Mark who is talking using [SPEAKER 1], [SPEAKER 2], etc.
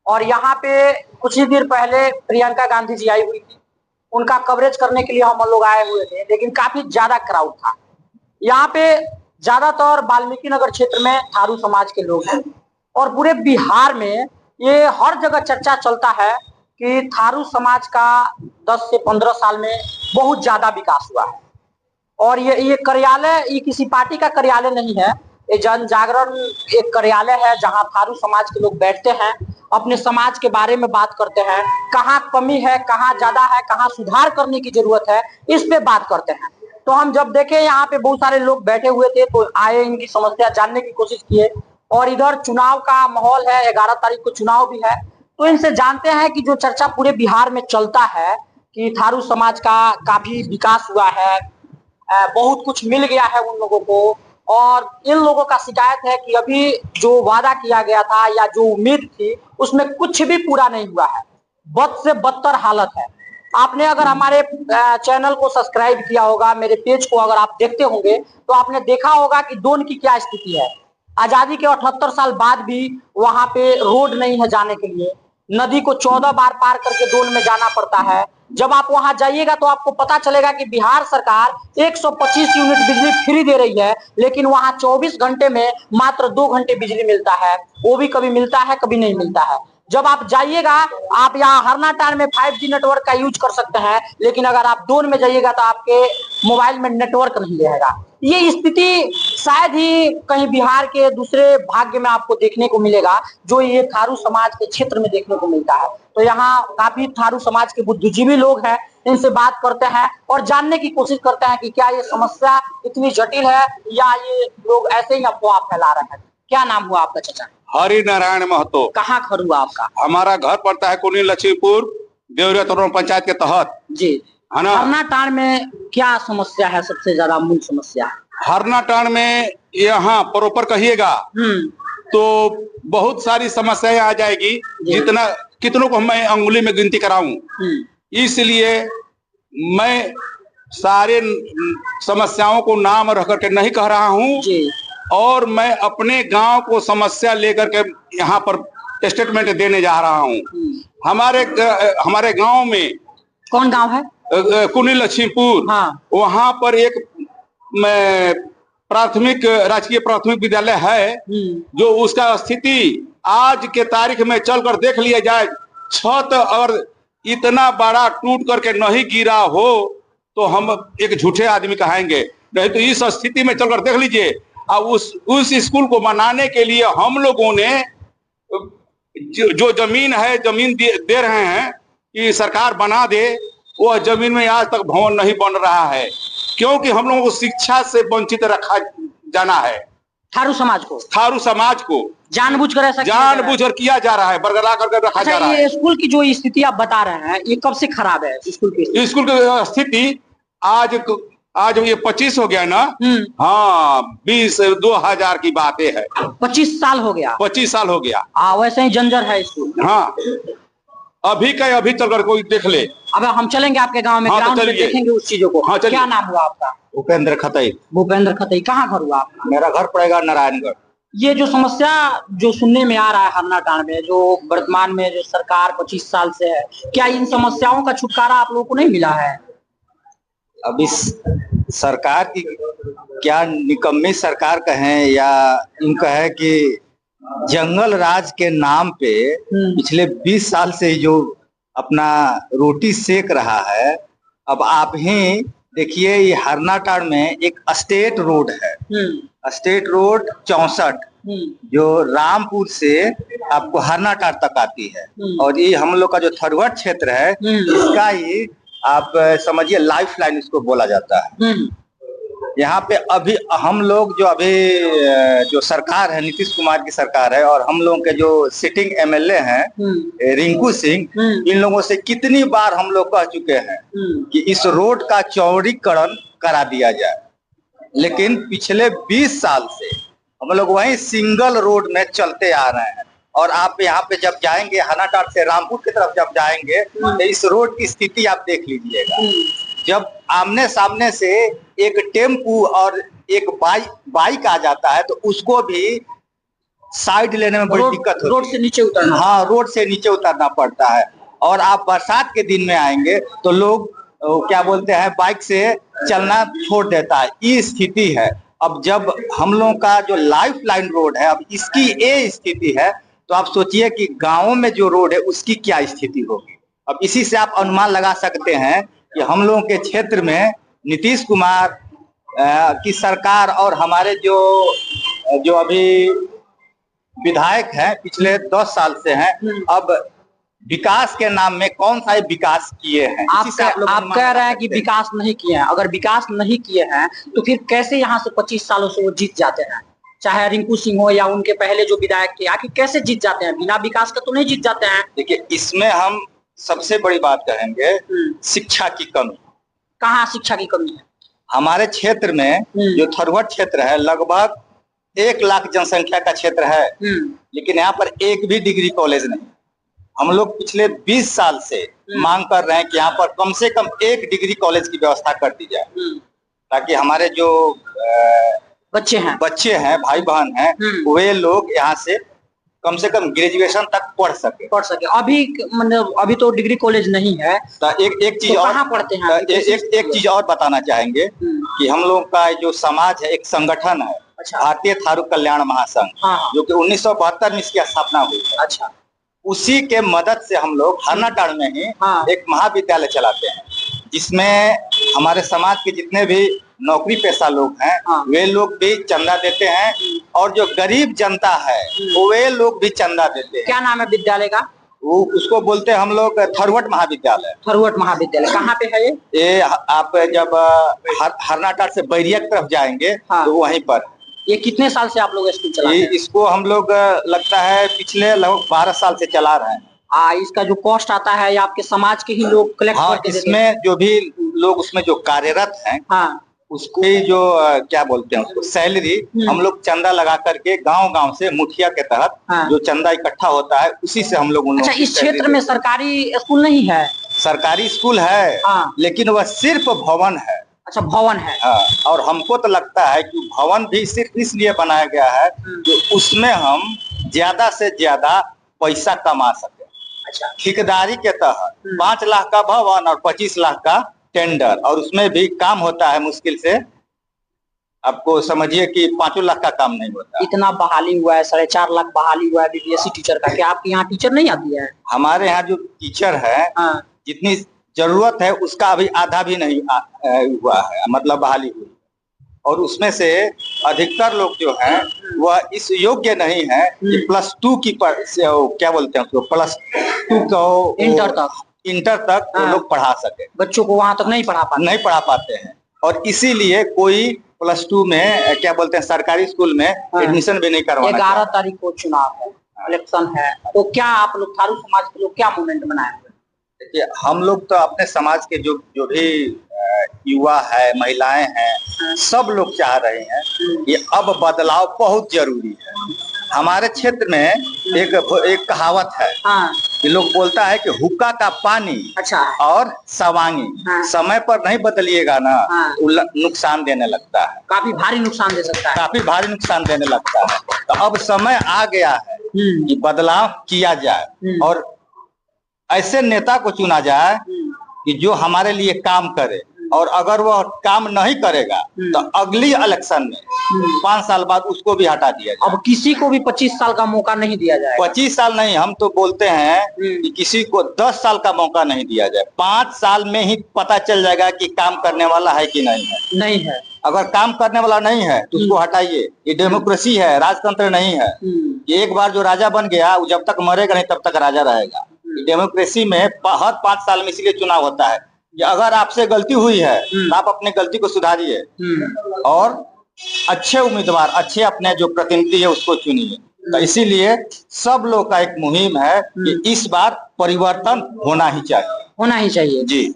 [SPEAKER 1] और यहाँ पे कुछ ही देर पहले प्रियंका गांधी जी आई हुई थी। उनका कवरेज करने के लिए हम लोग आए हुए थे, लेकिन काफी ज्यादा क्राउड था। यहाँ पे ज्यादातर वाल्मीकि नगर क्षेत्र में थारू समाज के लोग हैं और पूरे बिहार में ये हर जगह चर्चा चलता है कि थारू समाज का 10 से 15 साल में बहुत ज्यादा विकास हुआ है। और ये कार्यालय ये किसी पार्टी का कार्यालय नहीं है, ये जन जागरण एक कार्यालय है जहां थारू समाज के लोग बैठते हैं, अपने समाज के बारे में बात करते हैं, कहाँ कमी है, कहाँ ज्यादा है, कहाँ सुधार करने की जरूरत है, इस पे बात करते हैं। तो हम जब देखे यहाँ पे बहुत सारे लोग बैठे हुए थे तो आए, इनकी समस्या जानने की कोशिश किए। और इधर चुनाव का माहौल है, 11 तारीख को चुनाव भी है, तो इनसे जानते हैं कि जो चर्चा पूरे बिहार में चलता है कि थारू समाज का काफी विकास हुआ है, बहुत कुछ मिल गया है उन लोगों को। और इन लोगों का शिकायत है कि अभी जो वादा किया गया था या जो उम्मीद थी उसमें कुछ भी पूरा नहीं हुआ है, बद से बदतर हालत है। आपने अगर हमारे चैनल को सब्सक्राइब किया होगा, मेरे पेज को अगर आप देखते होंगे तो आपने देखा होगा कि दोन की क्या स्थिति है। आजादी के 78 साल बाद भी वहां पे रोड नहीं है जाने के लिए, नदी को 14 बार पार करके दोन में जाना पड़ता है। जब आप वहां जाइएगा तो आपको पता चलेगा कि बिहार सरकार 125 यूनिट बिजली फ्री दे रही है, लेकिन वहां 24 घंटे में मात्र 2 घंटे बिजली मिलता है, वो भी कभी मिलता है कभी नहीं मिलता है। जब आप जाइएगा, आप यहाँ हरनाटांड में 5G नेटवर्क का यूज कर सकते हैं, लेकिन अगर आप दोन में जाइएगा तो आपके मोबाइल में नेटवर्क नहीं रहेगा। ये स्थिति शायद ही कहीं बिहार के दूसरे भाग्य में आपको देखने को मिलेगा, जो ये थारू समाज के क्षेत्र में देखने को मिलता है। तो यहाँ काफी थारू समाज के बुद्धिजीवी लोग हैं, इनसे बात करते हैं और जानने की कोशिश करते हैं कि क्या ये समस्या इतनी जटिल है या ये लोग ऐसे ही अफवाह फैला रहे हैं। क्या नाम हुआ आपका चाचा?
[SPEAKER 2] हरि नारायण महतो।
[SPEAKER 1] कहाँ घर हुआ आपका?
[SPEAKER 2] हमारा घर पड़ता है कुनी लक्ष्मीपुर, देवरिया तोरण पंचायत के तहत,
[SPEAKER 1] जी
[SPEAKER 2] है ना।
[SPEAKER 1] हरनाटांड में क्या समस्या है, सबसे ज्यादा मूल समस्या?
[SPEAKER 2] हरनाटांड में यहाँ प्रॉपर कहिएगा तो बहुत सारी समस्याएं आ जाएगी, जितना कितनों को मैं अंगुली में गिनती कराऊं। इसलिए मैं सारे समस्याओं को नाम रख करके नहीं कह रहा हूँ, और मैं अपने गांव को समस्या लेकर के यहाँ पर स्टेटमेंट देने जा रहा हूँ। हमारे गांव में,
[SPEAKER 1] कौन गांव है?
[SPEAKER 2] कुनी लक्ष्मीपुर।
[SPEAKER 1] हाँ।
[SPEAKER 2] वहां पर एक राजकीय प्राथमिक विद्यालय है, जो उसका स्थिति आज के तारीख में चलकर देख लिया जाए, छत अगर इतना बड़ा टूट करके नहीं गिरा हो तो हम एक झूठे आदमी कहेंगे, नहीं तो इस स्थिति में चलकर देख लीजिए। अब उस स्कूल को बनाने के लिए हम लोगों ने जो जमीन है, जमीन दे रहे हैं कि सरकार बना दे, वह जमीन में आज तक भवन नहीं बन रहा है, क्योंकि हम लोगों को शिक्षा से वंचित रखा जाना है। थारू समाज को
[SPEAKER 1] जानबूझकर ऐसा
[SPEAKER 2] जानबूझकर किया जा रहा है, बरगला करके रखा जा रहा है।
[SPEAKER 1] ये स्कूल की जो स्थिति आप बता रहे हैं, ये कब से खराब है स्कूल की?
[SPEAKER 2] स्कूल की स्थिति आज ये 25 हो गया ना। हाँ, 2000 की बातें है।
[SPEAKER 1] 25 साल हो गया।
[SPEAKER 2] 25 साल हो गया।
[SPEAKER 1] वैसे ही जंजर है स्कूल।
[SPEAKER 2] हाँ, अभी चलकर कोई देख ले।
[SPEAKER 1] अब हम चलेंगे आपके गांव में, ग्राउंड में देखेंगे उस चीजों को।
[SPEAKER 2] हाँ,
[SPEAKER 1] क्या नाम हुआ आपका?
[SPEAKER 2] भूपेंद्र खतई।
[SPEAKER 1] भूपेंद्र खतई। कहाँ घर हुआ आपका?
[SPEAKER 2] मेरा घर पड़ेगा नारायणगढ़।
[SPEAKER 1] ये जो समस्या जो सुनने में आ रहा है हरनाटांड में, जो वर्तमान में जो सरकार 25 साल से है, क्या इन समस्याओं का छुटकारा आप लोगों को नहीं मिला है?
[SPEAKER 3] अब इस सरकार की क्या निकम्मी सरकार कहें या इनका है कि जंगल राज के नाम पे पिछले 20 साल से जो अपना रोटी सेक रहा है। अब आप ही देखिए, ये हरनाटांड में एक स्टेट रोड है, स्टेट रोड 64, जो रामपुर से आपको हरनाटांड तक आती है। और ये हम लोग का जो थरवट क्षेत्र है, इसका ये आप समझिए लाइफ लाइन इसको बोला जाता है। यहाँ पे अभी हम लोग जो सरकार है, नीतीश कुमार की सरकार है, और हम लोगों के जो सिटिंग MLA हैं रिंकू सिंह, इन लोगों से कितनी बार हम लोग कह चुके हैं कि इस रोड का चौड़ीकरण करा दिया जाए, लेकिन पिछले 20 साल से हम लोग वही सिंगल रोड में चलते आ रहे हैं। और आप यहाँ पे जब जाएंगे हरनाटांड से रामपुर की तरफ जब जाएंगे तो इस रोड की स्थिति आप देख लीजिएगा। जब आमने सामने से एक टेम्पू और एक बाइक आ जाता है तो उसको भी साइड लेने में बड़ी दिक्कत होती है।
[SPEAKER 1] रोड से नीचे उतरना।
[SPEAKER 3] हाँ, रोड से नीचे उतरना पड़ता है। और आप बरसात के दिन में आएंगे तो लोग क्या बोलते हैं, बाइक से चलना छोड़ देता है, ये स्थिति है। अब जब हम लोगों का जो लाइफ लाइन रोड है, अब इसकी ये स्थिति है, तो आप सोचिए कि गाँवों में जो रोड है उसकी क्या स्थिति होगी। अब इसी से आप अनुमान लगा सकते हैं कि हम लोगों के क्षेत्र में नीतीश कुमार की सरकार और हमारे जो अभी विधायक हैं पिछले 10 साल से हैं, अब विकास के नाम में कौन सा विकास किए हैं।
[SPEAKER 1] आप कह रहे हैं कि विकास नहीं किए हैं। अगर विकास नहीं किए हैं तो फिर कैसे यहाँ से 25 सालों से वो जीत जाते हैं, चाहे रिंकू सिंह हो या उनके पहले जो विधायक थे, आखिर कैसे जीत जाते हैं? बिना विकास का तो नहीं जीत जाते हैं।
[SPEAKER 3] देखिए, इसमें हम सबसे बड़ी बात कहेंगे शिक्षा की कमी।
[SPEAKER 1] कहाँ शिक्षा की कमी है?
[SPEAKER 3] हमारे क्षेत्र में जो थरवट क्षेत्र है, लगभग 1 लाख जनसंख्या का क्षेत्र है, लेकिन यहाँ पर एक भी डिग्री कॉलेज नहीं। हम लोग पिछले 20 साल से मांग कर रहे हैं कि यहाँ पर कम से कम 1 डिग्री कॉलेज की व्यवस्था कर दी जाए, ताकि हमारे जो बच्चे हैं, भाई बहन हैं, वे लोग यहाँ से कम ग्रेजुएशन तक पढ़ सके।
[SPEAKER 1] अभी मतलब अभी तो डिग्री कॉलेज नहीं है,
[SPEAKER 3] तो एक चीज
[SPEAKER 1] तो
[SPEAKER 3] और
[SPEAKER 1] कहाँ पढ़ते हैं?
[SPEAKER 3] एक चीज और बताना चाहेंगे कि हम लोग का जो समाज है, एक संगठन है,
[SPEAKER 1] अच्छा।
[SPEAKER 3] भारतीय थारू कल्याण महासंघ,
[SPEAKER 1] हाँ।
[SPEAKER 3] जो कि 1972 में इसकी स्थापना हुई है।
[SPEAKER 1] अच्छा।
[SPEAKER 3] उसी के मदद से हम लोग हरनाटाड़ में ही एक महाविद्यालय चलाते हैं, जिसमें हमारे समाज के जितने भी नौकरी पेशा लोग हैं, वे लोग भी चंदा देते हैं, और जो गरीब जनता है वे लोग भी चंदा देते हैं।
[SPEAKER 1] क्या नाम है विद्यालय का?
[SPEAKER 3] वो उसको बोलते हैं हम लोग थरवट महाविद्यालय।
[SPEAKER 1] थरवट महाविद्यालय कहाँ पे है
[SPEAKER 3] ये आप जब हरनाटाड़ से बैरिया की तरफ जाएंगे तो वहीं पर।
[SPEAKER 1] ये कितने साल से आप लोग स्कूल चला रहे हैं?
[SPEAKER 3] इसको हम लोग लगता है पिछले लगभग 12 साल से चला रहे हैं।
[SPEAKER 1] इसका जो कॉस्ट आता है या आपके समाज के ही लोग कलेक्ट करके देते हैं?
[SPEAKER 3] इसमें जो भी लोग उसमें जो कार्यरत हैं, उसको जो क्या बोलते हैं, उसको सैलरी हम लोग चंदा लगा करके गांव से मुखिया के तहत जो चंदा इकट्ठा होता है, उसी से हम लोग
[SPEAKER 1] अच्छा, इस क्षेत्र में सरकारी स्कूल नहीं है?
[SPEAKER 3] सरकारी स्कूल है, लेकिन वह सिर्फ भवन है।
[SPEAKER 1] अच्छा, भवन है।
[SPEAKER 3] और हमको तो लगता है कि भवन भी सिर्फ इसलिए बनाया गया है कि उसमें हम ज्यादा से ज्यादा पैसा कमा सके।
[SPEAKER 1] अच्छा।
[SPEAKER 3] ठेकेदारी के तहत 5 लाख का भवन और 25 लाख का टेंडर, और उसमें भी काम होता है मुश्किल से, आपको समझिए कि 5 लाख का काम नहीं होता।
[SPEAKER 1] इतना बहाली हुआ है, 4.5 लाख बहाली हुआ है बीपीएससी टीचर का। क्या आपके यहाँ टीचर नहीं आती है?
[SPEAKER 3] हमारे यहाँ जो टीचर है, जितनी जरूरत है उसका अभी आधा भी नहीं हुआ है, मतलब बहाली हुई। और उसमें से अधिकतर लोग जो हैं वह इस योग्य नहीं है कि +2 की क्या बोलते हैं उसको, +2 को इंटर तक वो लोग पढ़ा सके।
[SPEAKER 1] बच्चों को वहां तक नहीं पढ़ा पाते
[SPEAKER 3] हैं, और इसीलिए कोई +2 में क्या बोलते हैं सरकारी स्कूल में एडमिशन भी नहीं करवाना।
[SPEAKER 1] 11 तारीख को चुनाव है, इलेक्शन है, तो क्या आप लोग थारू समाज के लोग क्या मूवमेंट बनाए?
[SPEAKER 3] देखिए, हम लोग तो अपने समाज के जो भी युवा है, महिलाएं हैं, सब लोग चाह रहे हैं कि अब बदलाव बहुत जरूरी है। हमारे क्षेत्र में एक कहावत है कि लोग बोलता है कि हुक्का का पानी और सवांगी समय पर नहीं बदलिएगा ना, नुकसान देने लगता है,
[SPEAKER 1] काफी भारी नुकसान दे सकता है,
[SPEAKER 3] काफी भारी नुकसान देने लगता है। तो अब समय आ गया है कि बदलाव किया जाए और ऐसे नेता को चुना जाए कि जो हमारे लिए काम करे, और अगर वह काम नहीं करेगा तो अगली इलेक्शन में 5 साल बाद उसको भी हटा दिया जाए।
[SPEAKER 1] अब किसी को भी 25 साल का मौका नहीं दिया जाए।
[SPEAKER 3] 25 साल नहीं, हम तो बोलते हैं कि किसी को 10 साल का मौका नहीं दिया जाए। 5 साल में ही पता चल जाएगा कि काम करने वाला है कि नहीं है। अगर काम करने वाला नहीं है तो उसको हटाइए। ये डेमोक्रेसी है, राजतंत्र नहीं है। एक बार जो राजा बन गया वो जब तक मरेगा नहीं तब तक राजा रहेगा। डेमोक्रेसी में हर 5 साल में इसलिए चुनाव होता है कि अगर आपसे गलती हुई है तो आप अपने गलती को सुधारिए और अच्छे उम्मीदवार, अच्छे अपने जो प्रतिनिधि है उसको चुनिए। तो इसीलिए सब लोग का एक मुहिम है कि इस बार परिवर्तन होना ही चाहिए।
[SPEAKER 1] जी।